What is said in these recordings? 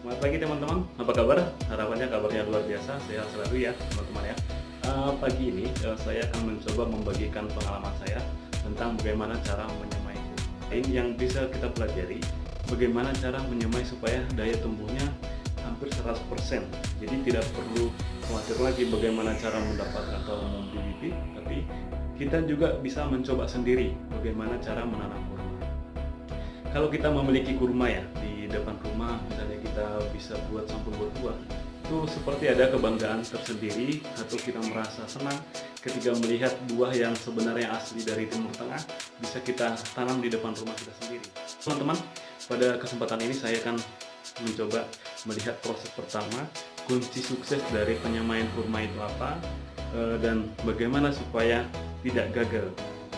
Selamat pagi teman-teman, apa kabar? Harapannya kabarnya luar biasa, sehat selalu ya teman-teman ya. Pagi ini saya akan mencoba membagikan pengalaman saya tentang bagaimana cara menyemai kucing yang bisa kita pelajari. Bagaimana cara menyemai supaya daya tumbuhnya hampir 100%. Jadi tidak perlu khawatir lagi bagaimana cara mendapatkan atau membeli bibit, tapi kita juga bisa mencoba sendiri bagaimana cara menanam kurma. Kalau kita memiliki kurma ya di depan rumah, misalnya kita bisa buat sampul buat buah, itu seperti ada kebanggaan tersendiri atau kita merasa senang ketika melihat buah yang sebenarnya asli dari Timur Tengah bisa kita tanam di depan rumah kita sendiri. Teman-teman, pada kesempatan ini saya akan mencoba melihat proses pertama, kunci sukses dari penyemaian kurma itu apa, dan bagaimana supaya tidak gagal.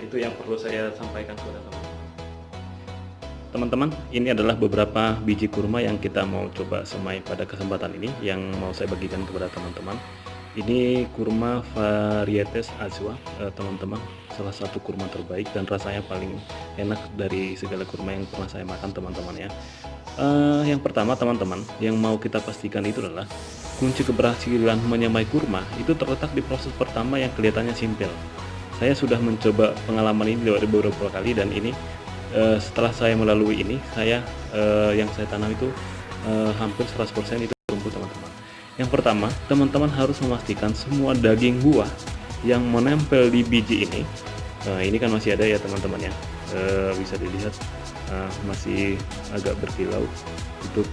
Itu yang perlu saya sampaikan kepada teman-teman. Teman-teman, ini adalah beberapa biji kurma yang kita mau coba semai pada kesempatan ini yang mau saya bagikan kepada teman-teman. Ini kurma varietes Azwa, teman-teman, salah satu kurma terbaik dan rasanya paling enak dari segala kurma yang pernah saya makan, teman-teman ya. Yang pertama, teman-teman, yang mau kita pastikan itu adalah kunci keberhasilan menyemai kurma itu terletak di proses pertama yang kelihatannya simpel. Saya sudah mencoba pengalaman ini lewat beberapa kali dan ini setelah saya melalui ini, yang saya tanam itu hampir 100% itu tumbuh, teman-teman. Yang pertama, teman-teman harus memastikan semua daging buah yang menempel di biji ini kan masih ada ya teman-teman ya, bisa dilihat masih agak berkilau. Itu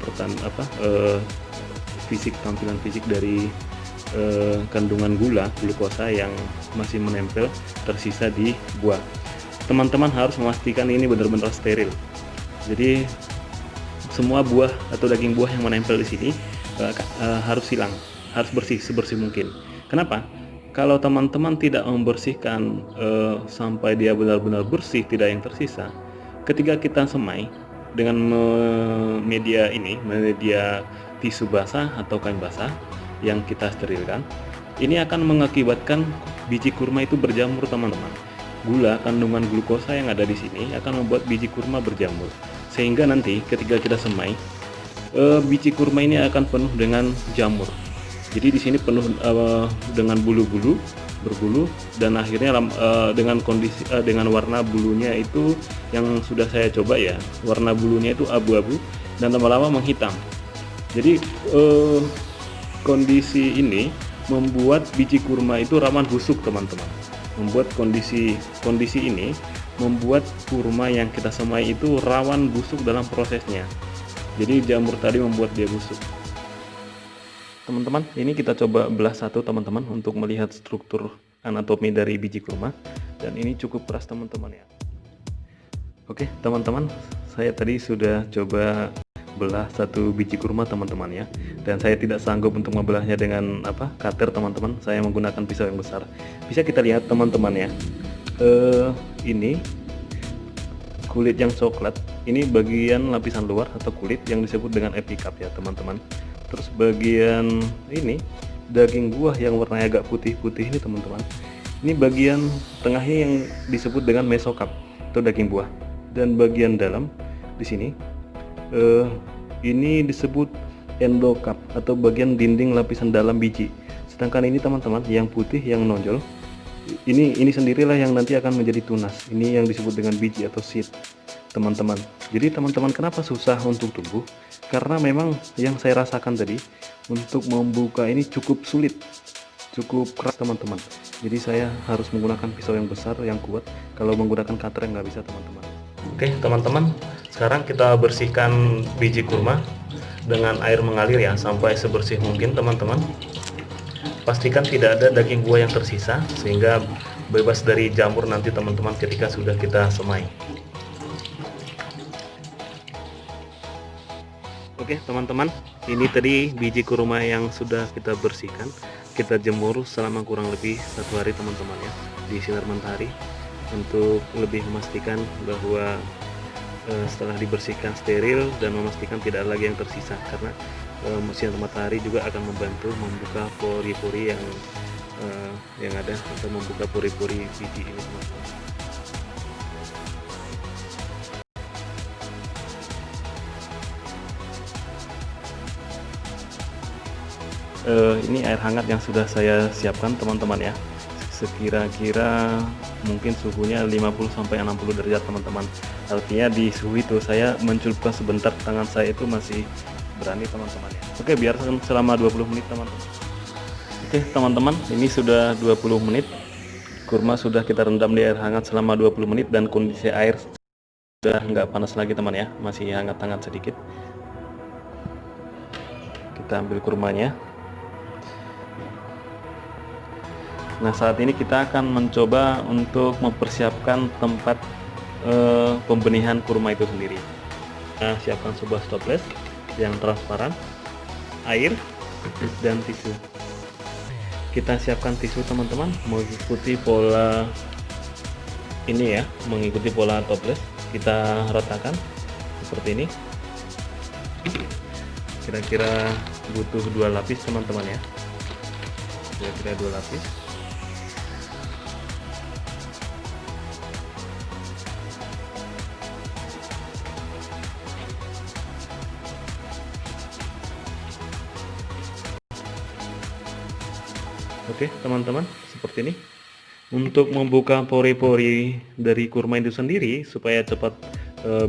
tampilan fisik dari kandungan glukosa yang masih menempel tersisa di buah. Teman-teman harus memastikan ini benar-benar steril. Jadi semua buah atau daging buah yang menempel di sini harus hilang, harus bersih sebersih mungkin. Kenapa? Kalau teman-teman tidak membersihkan sampai dia benar-benar bersih, tidak yang tersisa, ketika kita semai dengan media tisu basah atau kain basah yang kita sterilkan, ini akan mengakibatkan biji kurma itu berjamur, teman-teman. Kandungan glukosa yang ada di sini akan membuat biji kurma berjamur, sehingga nanti ketika kita semai, biji kurma ini akan penuh dengan jamur. Jadi di sini penuh dengan bulu-bulu, berbulu, dan akhirnya dengan warna bulunya itu yang sudah saya coba ya, warna bulunya itu abu-abu dan lama-lama menghitam. Jadi kondisi ini membuat biji kurma itu rawan busuk, teman-teman. Membuat kondisi ini membuat kurma yang kita semai itu rawan busuk dalam prosesnya. Jadi jamur tadi membuat dia busuk. Teman-teman, ini kita coba belah satu, teman-teman, untuk melihat struktur anatomi dari biji kurma, dan ini cukup keras, teman-teman ya. Oke teman-teman, saya tadi sudah coba belah satu biji kurma, teman-teman ya, dan saya tidak sanggup untuk membelahnya dengan cutter, teman-teman. Saya menggunakan pisau yang besar. Bisa kita lihat, teman-teman ya, ini kulit yang coklat, ini bagian lapisan luar atau kulit yang disebut dengan epikap ya teman-teman. Terus bagian ini daging buah yang warnanya agak putih-putih ini, teman-teman, ini bagian tengahnya yang disebut dengan mesokap atau daging buah, dan bagian dalam di sini ini disebut endokap atau bagian dinding lapisan dalam biji. Sedangkan ini, teman-teman, yang putih yang menonjol ini sendirilah yang nanti akan menjadi tunas. Ini yang disebut dengan biji atau seed, teman-teman. Jadi teman-teman, kenapa susah untuk tumbuh? Karena memang yang saya rasakan tadi untuk membuka ini cukup sulit, cukup keras, teman-teman. Jadi saya harus menggunakan pisau yang besar yang kuat. Kalau menggunakan cutter yang nggak bisa, teman-teman. Oke teman-teman, sekarang kita bersihkan biji kurma dengan air mengalir ya, sampai sebersih mungkin, teman-teman. Pastikan tidak ada daging buah yang tersisa sehingga bebas dari jamur nanti, teman-teman, ketika sudah kita semai. Oke teman-teman, ini tadi biji kurma yang sudah kita bersihkan, kita jemur selama kurang lebih 1 hari, teman-teman ya, di sinar matahari, untuk lebih memastikan bahwa setelah dibersihkan steril dan memastikan tidak ada lagi yang tersisa, karena sinar matahari juga akan membantu membuka pori-pori yang ada, atau membuka pori-pori biji ini, teman-teman. ini air hangat yang sudah saya siapkan teman-teman ya. Sekira-kira mungkin suhunya 50-60 derajat teman-teman. Artinya di suhu itu saya mencelupkan sebentar, tangan saya itu masih berani teman-teman ya. Oke, biar selama 20 menit teman-teman. Oke teman-teman, ini sudah 20 menit. Kurma sudah kita rendam di air hangat selama 20 menit dan kondisi air sudah nggak panas lagi teman ya, masih hangat-hangat sedikit. Kita ambil kurmanya. Nah, saat ini kita akan mencoba untuk mempersiapkan tempat pembenihan kurma itu sendiri. Nah, siapkan sebuah stoples yang transparan, air, dan tisu. Kita siapkan tisu teman-teman, mengikuti pola ini ya, mengikuti pola toples. Kita ratakan seperti ini. Kira-kira butuh 2 lapis teman-teman ya, kira-kira 2 lapis. Oke teman-teman, seperti ini. Untuk membuka pori-pori dari kurma itu sendiri supaya cepat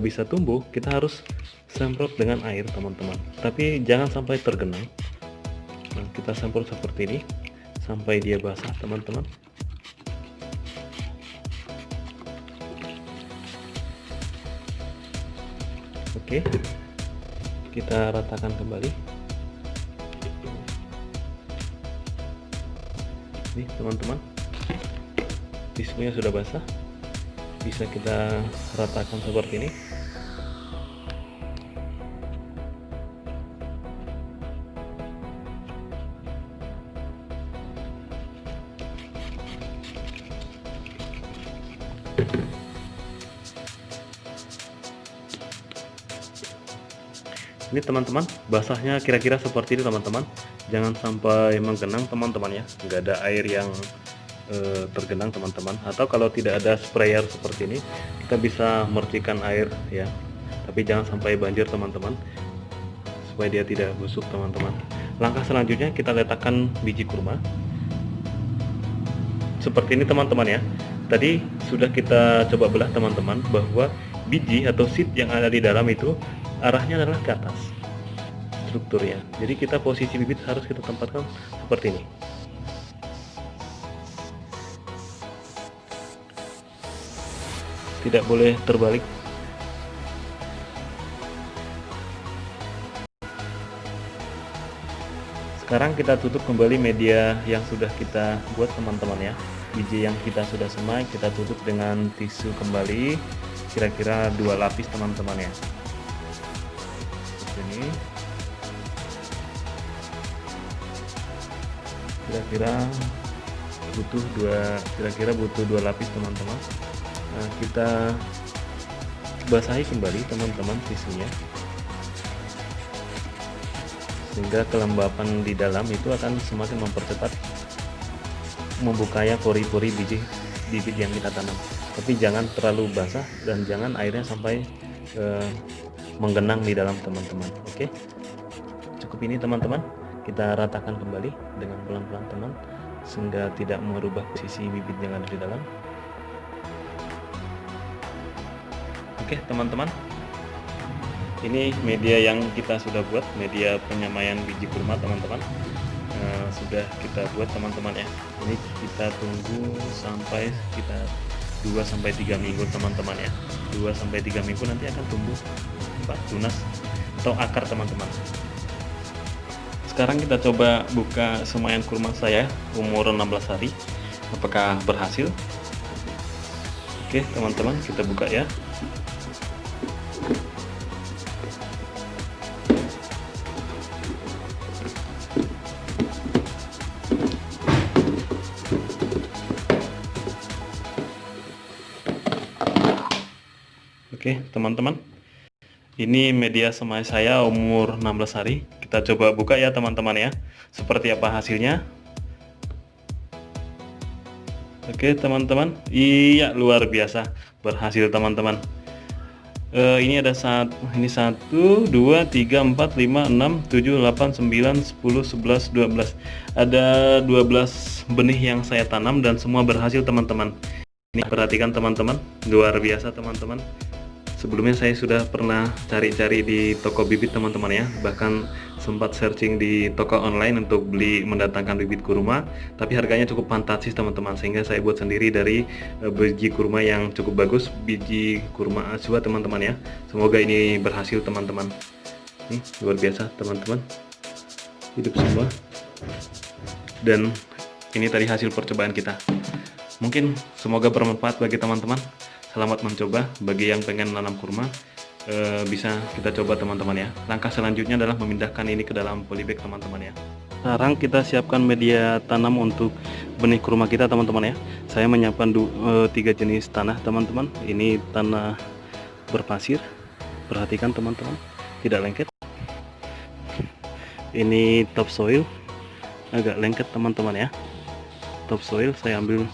bisa tumbuh, kita harus semprot dengan air teman-teman, tapi jangan sampai tergenang. Nah, kita semprot seperti ini sampai dia basah teman-teman. Oke, kita ratakan kembali. Nih teman-teman, tisunya sudah basah, bisa kita ratakan seperti ini. Ini teman-teman, basahnya kira-kira seperti ini teman-teman, jangan sampai menggenang teman-teman ya, nggak ada air yang tergenang teman-teman. Atau kalau tidak ada sprayer seperti ini, kita bisa mercikan air ya, tapi jangan sampai banjir teman-teman, supaya dia tidak busuk teman-teman. Langkah selanjutnya kita letakkan biji kurma seperti ini teman-teman ya. Tadi sudah kita coba belah teman-teman, bahwa biji atau seed yang ada di dalam itu arahnya adalah ke atas strukturnya. Jadi kita posisi bibit harus kita tempatkan seperti ini. Tidak boleh terbalik. Sekarang kita tutup kembali media yang sudah kita buat teman-teman ya. Biji yang kita sudah semai kita tutup dengan tisu kembali, kira-kira 2 lapis teman-teman ya. Ini kira-kira butuh 2 lapis teman-teman. Nah, kita basahi kembali teman-teman tisunya, sehingga kelembapan di dalam itu akan semakin mempercepat membukanya pori-pori bibit yang kita tanam. Tapi jangan terlalu basah dan jangan airnya sampai menggenang di dalam teman-teman. Oke, cukup ini teman-teman, kita ratakan kembali dengan pelan-pelan teman, sehingga tidak merubah posisi bibit yang ada di dalam. Oke teman-teman, ini media yang kita sudah buat, media penyamaian biji kurma teman-teman. Sudah kita buat teman-teman ya. Ini kita tunggu sampai sekitar 2-3 minggu teman-teman ya. 2-3 minggu nanti akan tumbuh tunas atau akar teman-teman. Sekarang kita coba buka semaian kurma saya umur 16 hari, apakah berhasil. Oke teman-teman, kita buka ya. Oke teman-teman, ini media semai saya umur 16 hari. Kita coba buka ya teman-teman ya, seperti apa hasilnya. Oke teman-teman, iya luar biasa, berhasil teman-teman. Ini ada ini 1, 2, 3, 4, 5, 6, 7, 8, 9, 10, 11, 12. Ada 12 benih yang saya tanam dan semua berhasil teman-teman. Ini perhatikan teman-teman, luar biasa teman-teman. Sebelumnya saya sudah pernah cari-cari di toko bibit teman-teman ya, bahkan sempat searching di toko online untuk beli mendatangkan bibit kurma, tapi harganya cukup fantastis teman-teman, sehingga saya buat sendiri dari biji kurma yang cukup bagus, biji kurma Ajwa teman-teman ya. Semoga ini berhasil teman-teman. Ini luar biasa teman-teman, hidup semua. Dan ini tadi hasil percobaan kita. Mungkin semoga bermanfaat bagi teman-teman. Selamat mencoba. Bagi yang pengen nanam kurma, bisa kita coba teman-teman ya. Langkah selanjutnya adalah memindahkan ini ke dalam polybag teman-teman ya. Sekarang kita siapkan media tanam untuk benih kurma kita teman-teman ya. Saya menyiapkan 3 jenis tanah teman-teman. Ini tanah berpasir, perhatikan teman-teman, tidak lengket. Ini topsoil, agak lengket teman-teman ya. Topsoil saya ambil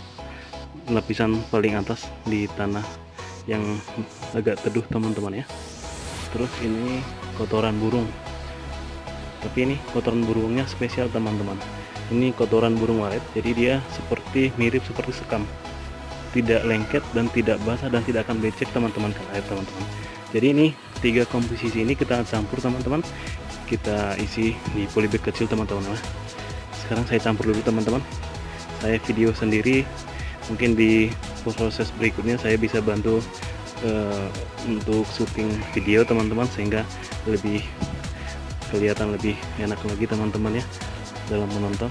lapisan paling atas di tanah yang agak teduh teman-teman ya. Terus ini kotoran burung, tapi ini kotoran burungnya spesial teman-teman. Ini kotoran burung walet, jadi dia mirip seperti sekam, tidak lengket dan tidak basah dan tidak akan becek teman-teman ke air teman-teman. Jadi ini 3 komposisi ini kita campur teman-teman, kita isi di polybag kecil teman-teman. Sekarang saya campur dulu teman-teman, saya video sendiri. Mungkin di proses berikutnya saya bisa bantu untuk syuting video teman-teman, sehingga lebih kelihatan lebih enak lagi teman-teman ya dalam menonton.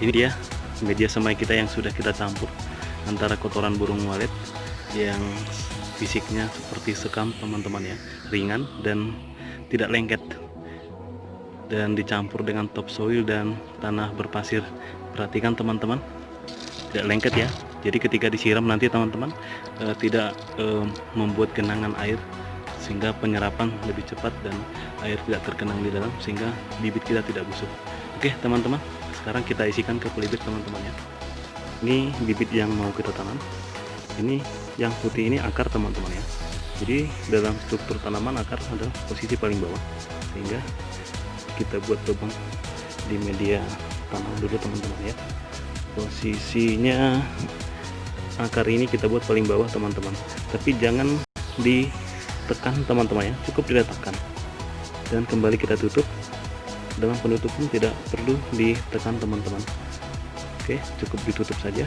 Ini dia media semai kita yang sudah kita campur antara kotoran burung walet yang fisiknya seperti sekam teman-teman ya, ringan dan tidak lengket, dan dicampur dengan topsoil dan tanah berpasir. Perhatikan teman-teman, tidak lengket ya. Jadi ketika disiram nanti teman-teman tidak membuat genangan air, sehingga penyerapan lebih cepat dan air tidak terkenang di dalam, sehingga bibit kita tidak busuk. Oke teman-teman, sekarang kita isikan ke polybag teman-teman ya. Ini bibit yang mau kita tanam. Ini yang putih ini akar teman-teman ya. Jadi dalam struktur tanaman akar adalah posisi paling bawah, sehingga kita buat lubang di media tanam dulu teman-teman ya. Posisinya akar ini kita buat paling bawah teman-teman, tapi jangan ditekan teman-teman ya, cukup diletakkan dan kembali kita tutup. Dalam penutupan tidak perlu ditekan teman-teman. Oke, cukup ditutup saja.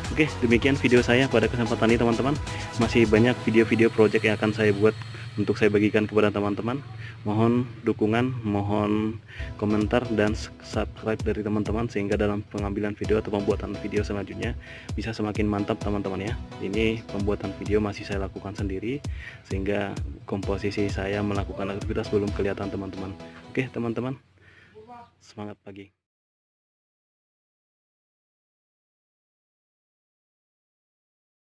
Oke, demikian video saya pada kesempatan ini teman-teman. Masih banyak video-video project yang akan saya buat untuk saya bagikan kepada teman-teman. Mohon dukungan, mohon komentar dan subscribe dari teman-teman, sehingga dalam pengambilan video atau pembuatan video selanjutnya bisa semakin mantap teman-teman ya. Ini pembuatan video masih saya lakukan sendiri, sehingga komposisi saya melakukan aktivitas belum kelihatan teman-teman. Oke teman-teman, semangat pagi.